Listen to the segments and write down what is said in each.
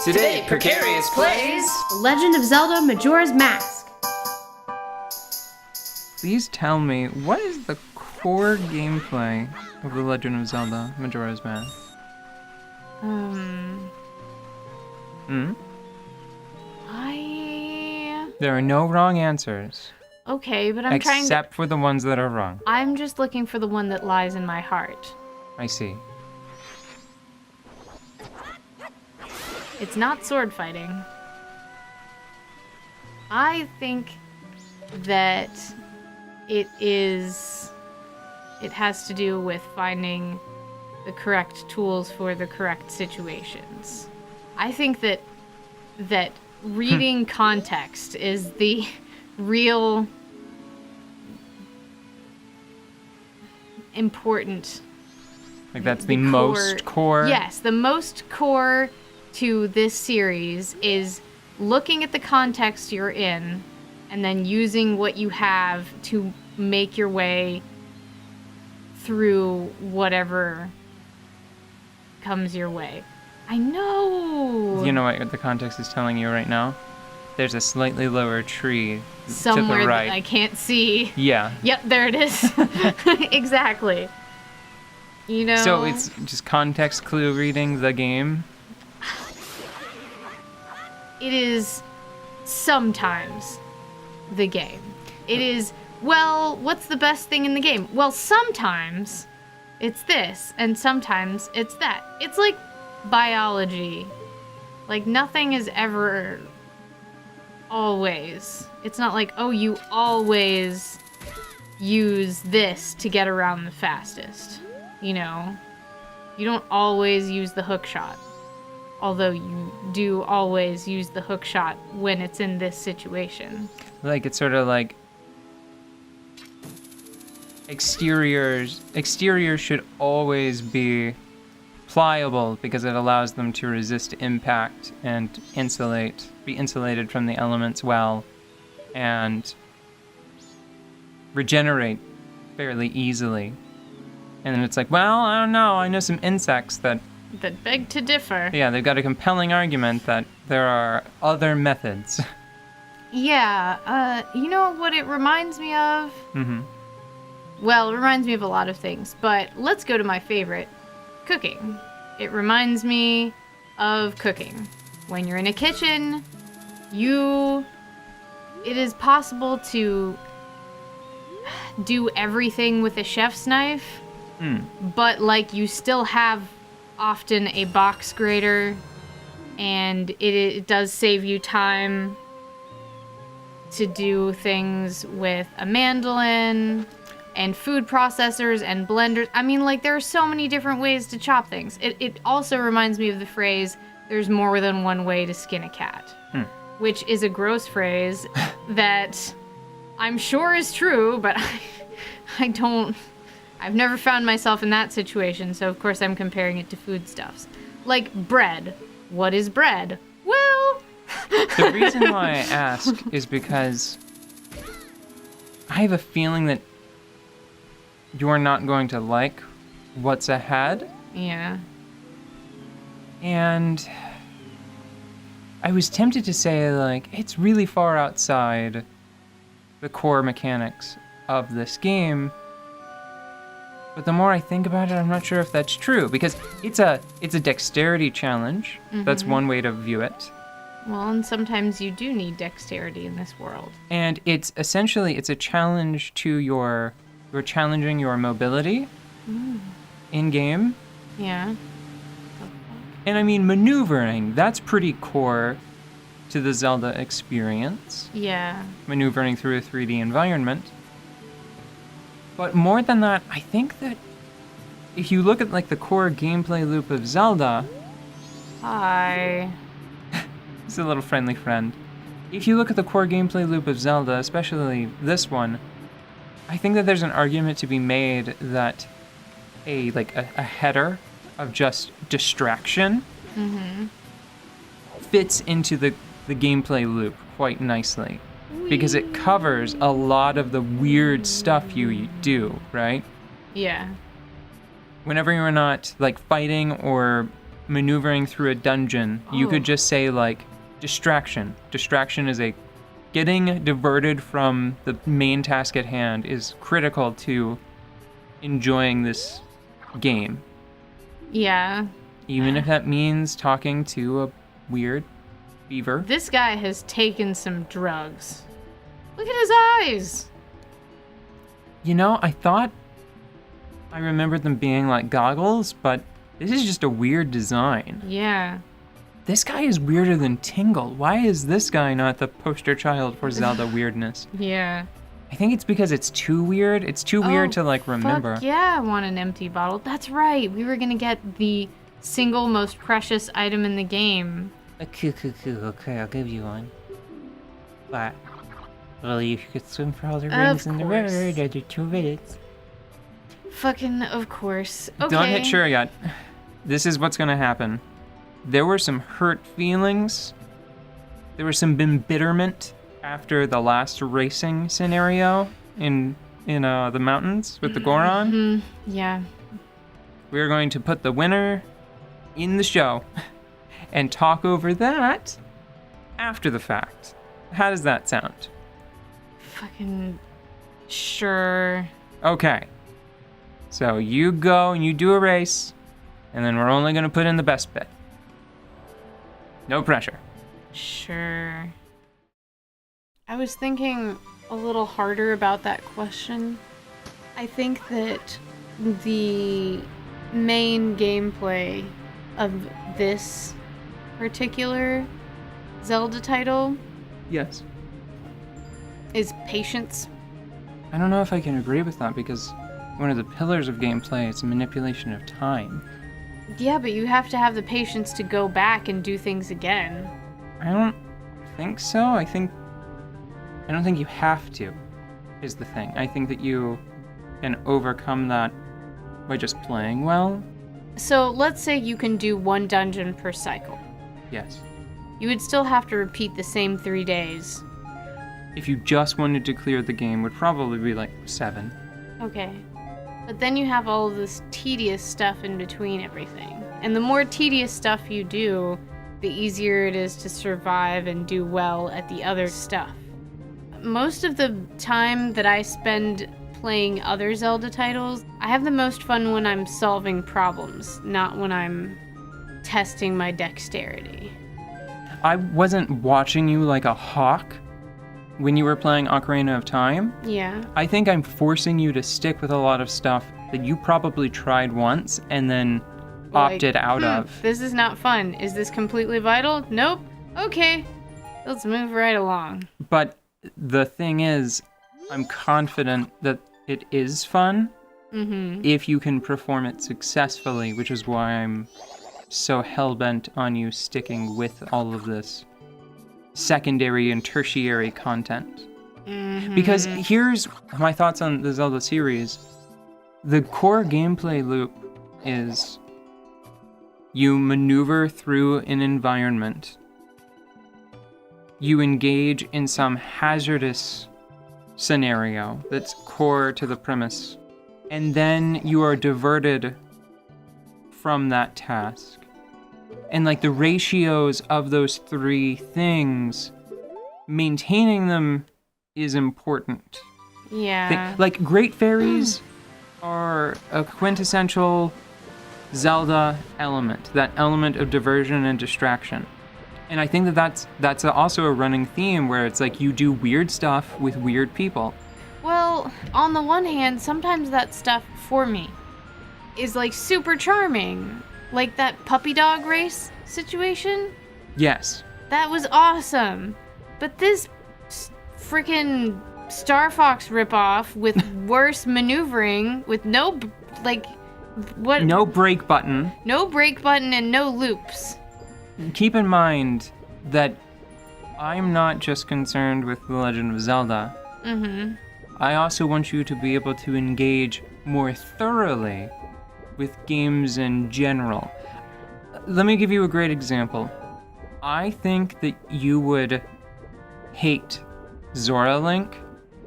Today, Precarious plays The Legend of Zelda Majora's Mask. Please tell me, what is the core gameplay of The Legend of Zelda Majora's Mask? There are no wrong answers. Okay, but I'm trying to... Except for the ones that are wrong. I'm just looking for the one that lies in my heart. I see. It's not sword fighting. I think that it has to do with finding the correct tools for the correct situations. I think that reading context is the real important. Like that's the most core? Yes, the most core to this series is looking at the context you're in and then using what you have to make your way through whatever comes your way. I know! You know what the context is telling you right now? There's a slightly lower tree somewhere to the right. That I can't see. Yeah. Yep, there it is. Exactly. You know... So it's just context clue reading the game? It is sometimes the game. It is, well, what's the best thing in the game? Well, sometimes it's this, and sometimes it's that. It's like biology. Like, nothing is ever always. It's not like, oh, you always use this to get around the fastest. You know? You don't always use the hook shot. Although you do always use the hook shot when it's in this situation. Like, it's sort of like exteriors should always be pliable because it allows them to resist impact and be insulated from the elements well, and regenerate fairly easily. And then it's like, well, I don't know, I know some insects that beg to differ. Yeah, they've got a compelling argument that there are other methods. Yeah, you know what it reminds me of? Mm-hmm. Well, it reminds me of a lot of things, but let's go to my favorite, cooking. It reminds me of cooking. When you're in a kitchen, it is possible to do everything with a chef's knife, but like you still have often a box grater, and it does save you time to do things with a mandolin and food processors and blenders. I mean, like, there are so many different ways to chop things. It also reminds me of the phrase, there's more than one way to skin a cat, which is a gross phrase that I'm sure is true, but I've never found myself in that situation, so of course I'm comparing it to foodstuffs. Like bread. What is bread? Well... The reason why I ask is because I have a feeling that you're not going to like what's ahead. Yeah. And I was tempted to say, like, it's really far outside the core mechanics of this game. But the more I think about it, I'm not sure if that's true, because it's a dexterity challenge. Mm-hmm. That's one way to view it. Well, and sometimes you do need dexterity in this world. And it's essentially a challenge to you're challenging your mobility in game. Yeah. And I mean, maneuvering, that's pretty core to the Zelda experience. Yeah. Maneuvering through a 3D environment. But more than that, I think that if you look at like the core gameplay loop of Zelda... Hi. It's a little friendly friend. If you look at the core gameplay loop of Zelda, especially this one, I think that there's an argument to be made that a header of just distraction fits into the gameplay loop quite nicely. Because it covers a lot of the weird stuff you do, right? Yeah. Whenever you're not, like, fighting or maneuvering through a dungeon, you Oh. could just say, like, distraction. Distraction is getting diverted from the main task at hand is critical to enjoying this game. Yeah. Even if that means talking to a weird beaver. This guy has taken some drugs. Look at his eyes. You know, I thought I remembered them being like goggles, but this is just a weird design. Yeah. This guy is weirder than Tingle. Why is this guy not the poster child for Zelda weirdness? Yeah. I think it's because it's too weird. It's too weird to, like, remember. Fuck yeah, I want an empty bottle. That's right. We were gonna get the single most precious item in the game. Okay, I'll give you one. But, well, you could swim for all the rings in the river in under 2 minutes. Fucking of course. Okay. Don't hit sure yet. This is what's gonna happen. There were some hurt feelings. There was some embitterment after the last racing scenario in the mountains with the Goron. Yeah. We're going to put the winner in the show and talk over that after the fact. How does that sound? Fucking sure. Okay. So you go and you do a race, and then we're only going to put in the best bit. No pressure. Sure. I was thinking a little harder about that question. I think that the main gameplay of this particular Zelda title Yes. is patience. I don't know if I can agree with that because one of the pillars of gameplay is manipulation of time. Yeah, but you have to have the patience to go back and do things again. I don't think so. I don't think you have to, is the thing. I think that you can overcome that by just playing well. So let's say you can do one dungeon per cycle. Yes. You would still have to repeat the same 3 days. If you just wanted to clear the game, would probably be like 7. Okay. But then you have all of this tedious stuff in between everything. And the more tedious stuff you do, the easier it is to survive and do well at the other stuff. Most of the time that I spend playing other Zelda titles, I have the most fun when I'm solving problems, not when I'm testing my dexterity. I wasn't watching you like a hawk when you were playing Ocarina of Time. Yeah. I think I'm forcing you to stick with a lot of stuff that you probably tried once and then opted out of. This is not fun. Is this completely vital? Nope. Okay. Let's move right along. But the thing is, I'm confident that it is fun if you can perform it successfully, which is why I'm so hell-bent on you sticking with all of this secondary and tertiary content. Because here's my thoughts on the Zelda series. The core gameplay loop is you maneuver through an environment. You engage in some hazardous scenario that's core to the premise. And then you are diverted from that task. And like the ratios of those 3 things, maintaining them is important. Yeah. Like Great Fairies are a quintessential Zelda element, that element of diversion and distraction. And I think that that's also a running theme where it's like you do weird stuff with weird people. Well, on the one hand, sometimes that stuff for me is like super charming. Like that puppy dog race situation. Yes. That was awesome. But this freaking Star Fox ripoff with worse maneuvering, with no, what? No break button. No break button and no loops. Keep in mind that I'm not just concerned with The Legend of Zelda. I also want you to be able to engage more thoroughly with games in general. Let me give you a great example. I think that you would hate Zora Link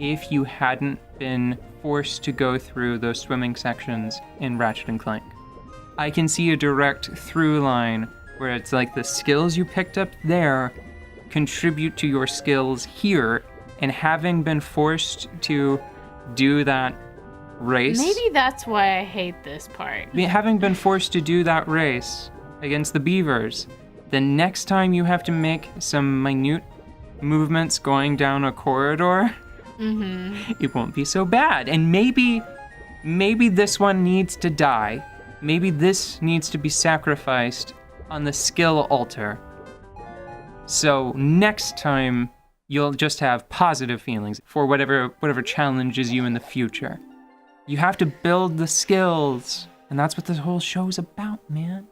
if you hadn't been forced to go through those swimming sections in Ratchet & Clank. I can see a direct through line where it's like the skills you picked up there contribute to your skills here, and having been forced to do that race. Maybe that's why I hate this part. Having been forced to do that race against the beavers, the next time you have to make some minute movements going down a corridor, it won't be so bad. And maybe this one needs to die. Maybe this needs to be sacrificed on the skill altar. So next time, you'll just have positive feelings for whatever challenges you in the future. You have to build the skills, and that's what this whole show's about, man.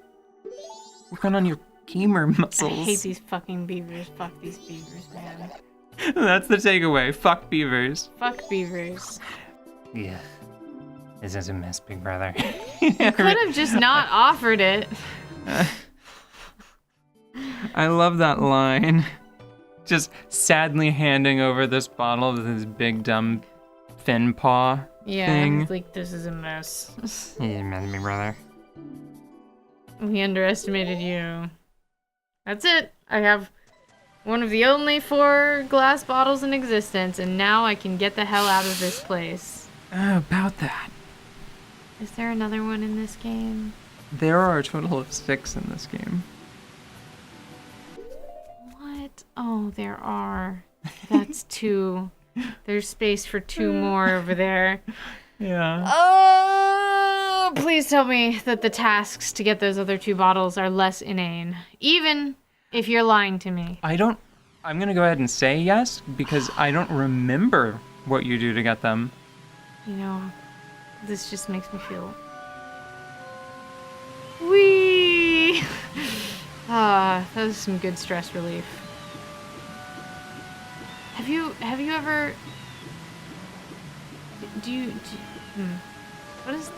Working on your gamer muscles. I hate these fucking beavers. Fuck these beavers, man. That's the takeaway. Fuck beavers. Fuck beavers. Yeah. This is a mess, big brother. You could have just not offered it. I love that line. Just sadly handing over this bottle to this big dumb fin paw thing. It's like, this is a mess. Yeah, mess, big brother. We underestimated you. That's it. I have one of the only 4 glass bottles in existence, and now I can get the hell out of this place. About that. Is there another one in this game? There are a total of 6 in this game. What? Oh, there are. That's 2. There's space for 2 more over there. Yeah. Oh, please tell me that the tasks to get those other 2 bottles are less inane. Even if you're lying to me. I'm gonna go ahead and say yes, because I don't remember what you do to get them. You know, this just makes me feel... Whee! That was some good stress relief. Have you ever... What is...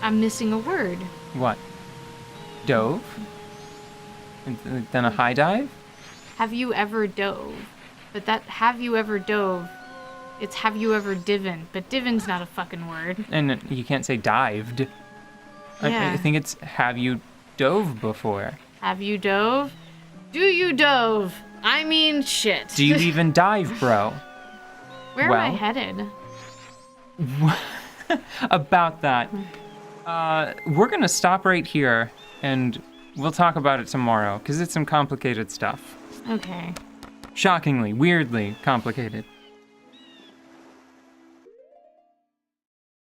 I'm missing a word. What? Dove? And then a high dive? Have you ever dove? But that have you ever dove, it's have you ever divin. But divin's not a fucking word. And you can't say dived. Yeah. I think it's have you dove before? Have you dove? Do you dove? I mean shit. Do you even dive, bro? Where am I headed? About that. We're gonna stop right here, and we'll talk about it tomorrow, because it's some complicated stuff. Okay. Shockingly, weirdly complicated.